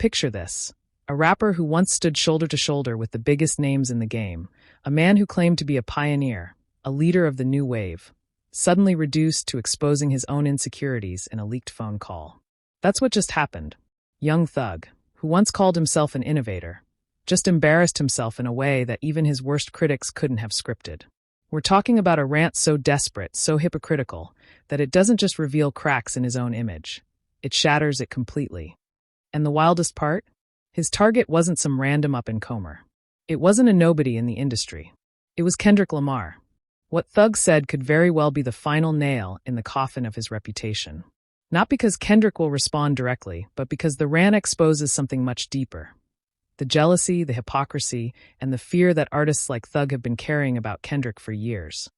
picture this. A rapper who once stood shoulder to shoulder with the biggest names in the game, a man who claimed to be a pioneer, a leader of the new wave, suddenly reduced to exposing his own insecurities in a leaked phone call. That's what just happened. Young Thug, who once called himself an innovator, just embarrassed himself in a way that even his worst critics couldn't have scripted. We're talking about a rant so desperate, so hypocritical, that it doesn't just reveal cracks in his own image. It shatters it completely. And the wildest part? His target wasn't some random up-and-comer. It wasn't a nobody in the industry. It was Kendrick Lamar. What Thug said could very well be the final nail in the coffin of his reputation. Not because Kendrick will respond directly, but because the rant exposes something much deeper. The jealousy, the hypocrisy, and the fear that artists like Thug have been carrying about Kendrick for years.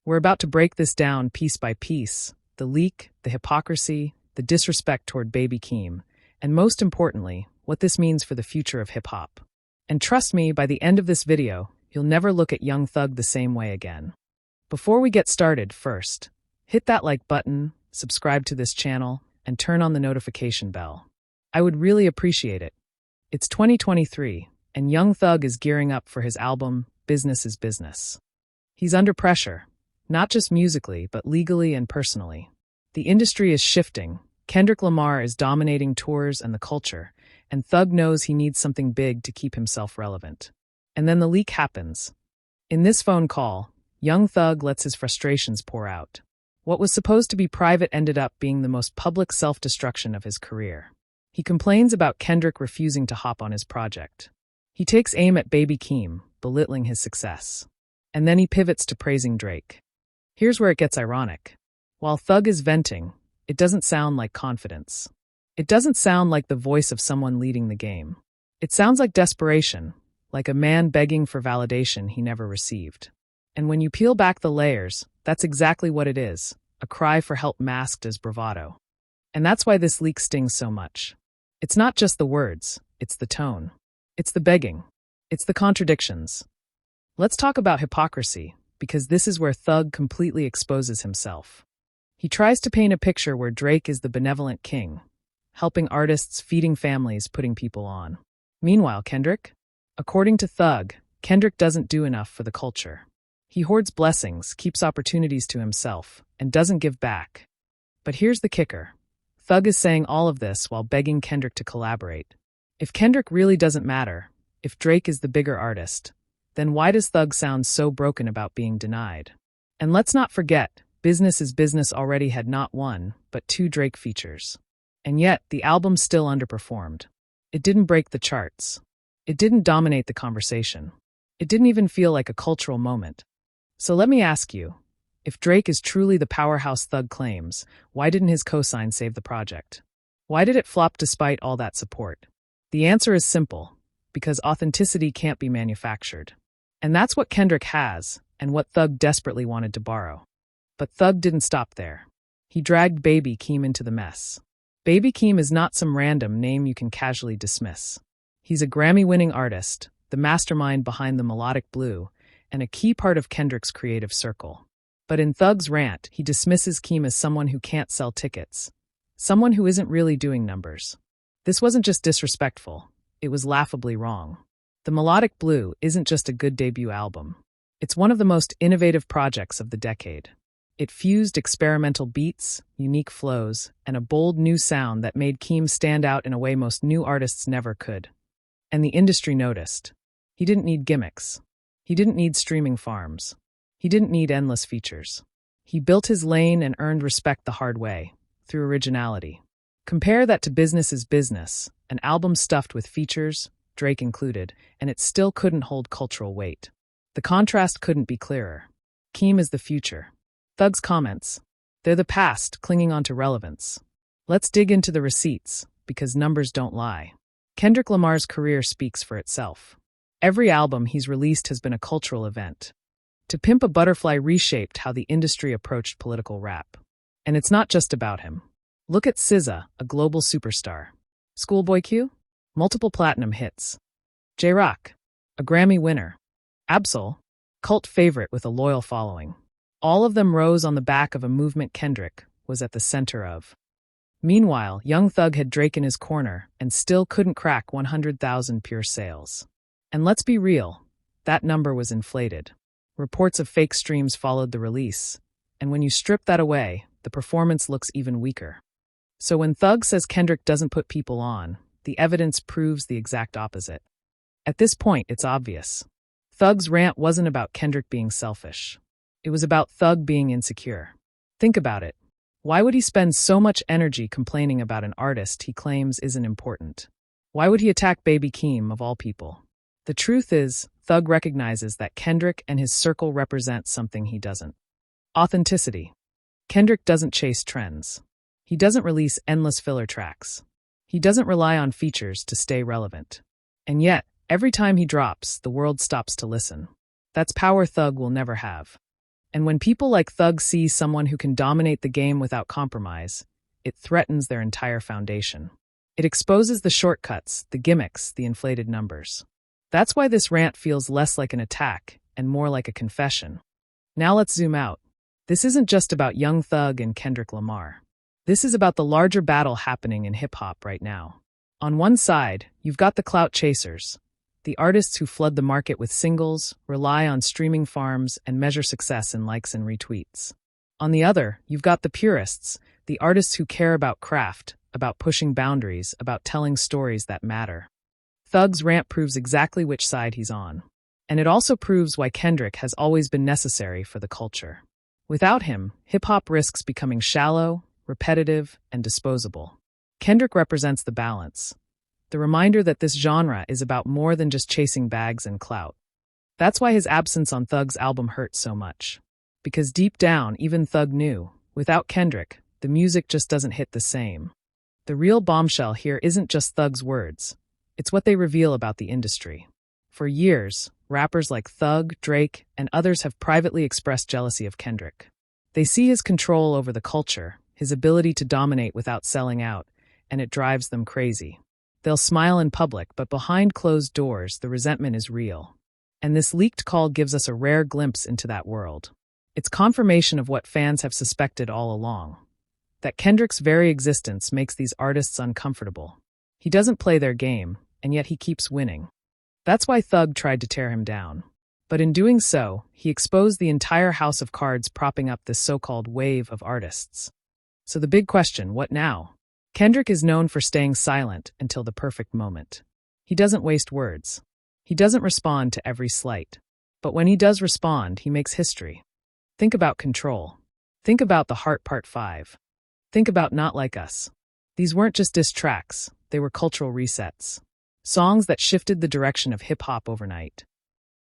We're about to break this down piece by piece. The leak, the hypocrisy, the disrespect toward Baby Keem, and most importantly, what this means for the future of hip-hop. And trust me, by the end of this video, you'll never look at Young Thug the same way again. Before we get started, first, hit that like button, subscribe to this channel, and turn on the notification bell. I would really appreciate it. It's 2023, and Young Thug is gearing up for his album, Business is Business. He's under pressure, not just musically, but legally and personally. The industry is shifting. Kendrick Lamar is dominating tours and the culture, and Thug knows he needs something big to keep himself relevant. And then the leak happens. In this phone call, Young Thug lets his frustrations pour out. What was supposed to be private ended up being the most public self-destruction of his career. He complains about Kendrick refusing to hop on his project. He takes aim at Baby Keem, belittling his success. And then he pivots to praising Drake. Here's where it gets ironic. While Thug is venting, it doesn't sound like confidence. It doesn't sound like the voice of someone leading the game. It sounds like desperation, like a man begging for validation he never received. And when you peel back the layers, that's exactly what it is, a cry for help masked as bravado. And that's why this leak stings so much. It's not just the words, it's the tone. It's the begging. It's the contradictions. Let's talk about hypocrisy, because this is where Thug completely exposes himself. He tries to paint a picture where Drake is the benevolent king, helping artists, feeding families, putting people on. Meanwhile, Kendrick? According to Thug, Kendrick doesn't do enough for the culture. He hoards blessings, keeps opportunities to himself, and doesn't give back. But here's the kicker. Thug is saying all of this while begging Kendrick to collaborate. If Kendrick really doesn't matter, if Drake is the bigger artist, then why does Thug sound so broken about being denied? And let's not forget, Business is Business already had not one, but 2 Drake features. And yet, the album still underperformed. It didn't break the charts. It didn't dominate the conversation. It didn't even feel like a cultural moment. So let me ask you, if Drake is truly the powerhouse Thug claims, why didn't his cosign save the project? Why did it flop despite all that support? The answer is simple, because authenticity can't be manufactured. And that's what Kendrick has, and what Thug desperately wanted to borrow. But Thug didn't stop there. He dragged Baby Keem into the mess. Baby Keem is not some random name you can casually dismiss. He's a Grammy-winning artist, the mastermind behind the melodic blue, and a key part of Kendrick's creative circle. But in Thug's rant, he dismisses Keem as someone who can't sell tickets, someone who isn't really doing numbers. This wasn't just disrespectful, it was laughably wrong. The Melodic Blue isn't just a good debut album. It's one of the most innovative projects of the decade. It fused experimental beats, unique flows, and a bold new sound that made Keem stand out in a way most new artists never could. And the industry noticed. He didn't need gimmicks. He didn't need streaming farms. He didn't need endless features. He built his lane and earned respect the hard way, through originality. Compare that to Business is Business, an album stuffed with features, Drake included, and it still couldn't hold cultural weight. The contrast couldn't be clearer. Keem is the future. Thug's comments. They're the past, clinging onto relevance. Let's dig into the receipts, because numbers don't lie. Kendrick Lamar's career speaks for itself. Every album he's released has been a cultural event. To Pimp a Butterfly reshaped how the industry approached political rap. And it's not just about him. Look at SZA, a global superstar. Schoolboy Q? Multiple platinum hits. J-Rock, a Grammy winner. Absol, cult favorite with a loyal following. All of them rose on the back of a movement Kendrick was at the center of. Meanwhile, young Thug had Drake in his corner and still couldn't crack 100,000 pure sales. And let's be real, that number was inflated. Reports of fake streams followed the release, and when you strip that away, the performance looks even weaker. So when Thug says Kendrick doesn't put people on, the evidence proves the exact opposite. At this point, it's obvious. Thug's rant wasn't about Kendrick being selfish. It was about Thug being insecure. Think about it. Why would he spend so much energy complaining about an artist he claims isn't important? Why would he attack Baby Keem, of all people? The truth is, Thug recognizes that Kendrick and his circle represent something he doesn't. Authenticity. Kendrick doesn't chase trends. He doesn't release endless filler tracks. He doesn't rely on features to stay relevant. And yet, every time he drops, the world stops to listen. That's power Thug will never have. And when people like Thug see someone who can dominate the game without compromise, it threatens their entire foundation. It exposes the shortcuts, the gimmicks, the inflated numbers. That's why this rant feels less like an attack and more like a confession. Now let's zoom out. This isn't just about young Thug and Kendrick Lamar. This is about the larger battle happening in hip-hop right now. On one side, you've got the clout chasers, the artists who flood the market with singles, rely on streaming farms, and measure success in likes and retweets. On the other, you've got the purists, the artists who care about craft, about pushing boundaries, about telling stories that matter. Thug's rant proves exactly which side he's on. And it also proves why Kendrick has always been necessary for the culture. Without him, hip-hop risks becoming shallow, repetitive, and disposable. Kendrick represents the balance. The reminder that this genre is about more than just chasing bags and clout. That's why his absence on Thug's album hurt so much. Because deep down, even Thug knew, without Kendrick, the music just doesn't hit the same. The real bombshell here isn't just Thug's words. It's what they reveal about the industry. For years, rappers like Thug, Drake, and others have privately expressed jealousy of Kendrick. They see his control over the culture, his ability to dominate without selling out, and it drives them crazy. They'll smile in public, but behind closed doors, the resentment is real. And this leaked call gives us a rare glimpse into that world. It's confirmation of what fans have suspected all along. That Kendrick's very existence makes these artists uncomfortable. He doesn't play their game, and yet he keeps winning. That's why Thug tried to tear him down. But in doing so, he exposed the entire house of cards propping up this so-called wave of artists. So the big question, what now? Kendrick is known for staying silent until the perfect moment. He doesn't waste words. He doesn't respond to every slight. But when he does respond, he makes history. Think about Control. Think about The Heart Part 5. Think about Not Like Us. These weren't just diss tracks, they were cultural resets. Songs that shifted the direction of hip-hop overnight.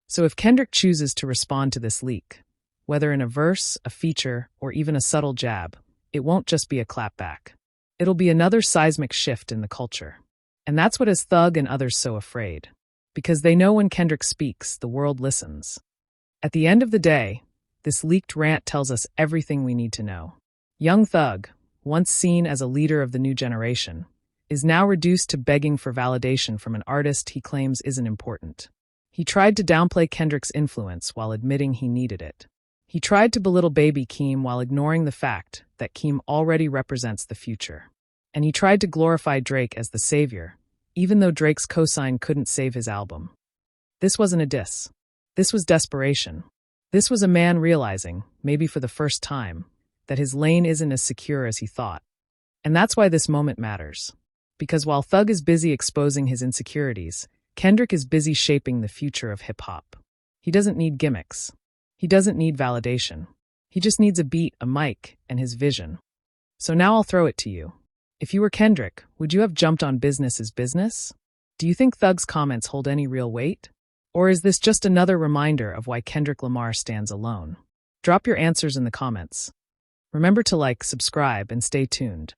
So if Kendrick chooses to respond to this leak, whether in a verse, a feature, or even a subtle jab, it won't just be a clapback. It'll be another seismic shift in the culture. And that's what has Thug and others so afraid. Because they know when Kendrick speaks, the world listens. At the end of the day, this leaked rant tells us everything we need to know. Young Thug, once seen as a leader of the new generation, is now reduced to begging for validation from an artist he claims isn't important. He tried to downplay Kendrick's influence while admitting he needed it. He tried to belittle Baby Keem while ignoring the fact that Keem already represents the future. And he tried to glorify Drake as the savior, even though Drake's cosign couldn't save his album. This wasn't a diss. This was desperation. This was a man realizing, maybe for the first time, that his lane isn't as secure as he thought. And that's why this moment matters. Because while Thug is busy exposing his insecurities, Kendrick is busy shaping the future of hip-hop. He doesn't need gimmicks. He doesn't need validation. He just needs a beat, a mic, and his vision. So now I'll throw it to you. If you were Kendrick, would you have jumped on business as business? Do you think Thug's comments hold any real weight? Or is this just another reminder of why Kendrick Lamar stands alone? Drop your answers in the comments. Remember to like, subscribe, and stay tuned.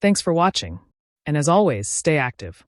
Thanks for watching. And as always, stay active.